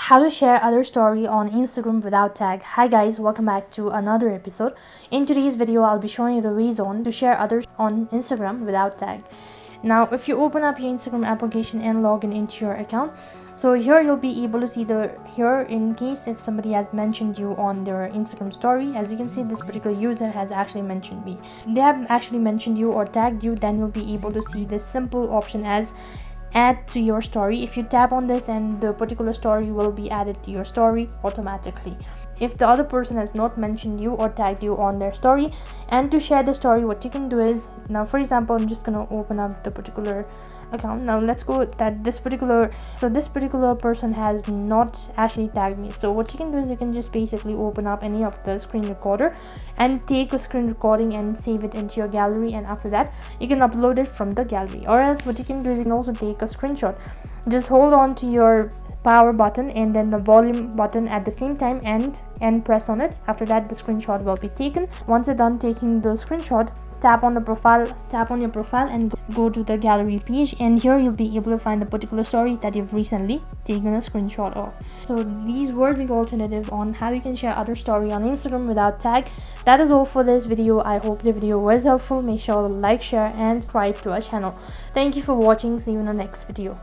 How to share other story on Instagram without tag. Hi guys, welcome back to another episode. In today's video I'll be showing you the reason to share others on Instagram without tag. Now if you open up your Instagram application and log into your account, so here you'll be able to see here in case if somebody has mentioned you on their Instagram story. As you can see, this particular user has actually mentioned me. If they have actually mentioned you or tagged you, then you'll be able to see this simple option as add to your story. If you tap on this, and the particular story will be added to your story automatically if the other person has not mentioned you or tagged you on their story. And to share the story, what you can do is, now for example, I'm just gonna open up the particular account. Now let's go that this particular person has not actually tagged me. So what you can do is you can just basically open up any of the screen recorder and take a screen recording and save it into your gallery, and after that you can upload it from the gallery. Or else what you can do is you can also take a screenshot. Just hold on to your power button and then the volume button at the same time and press on it. After that the screenshot will be taken. Once you're done taking the screenshot, tap on your profile and go to the gallery page, and here you'll be able to find the particular story that you've recently taken a screenshot of. So these were the alternatives on how you can share other story on Instagram without tag. That is all for this video. I hope the video was helpful. Make sure to like, share and subscribe to our channel. Thank you for watching. See you in the next video.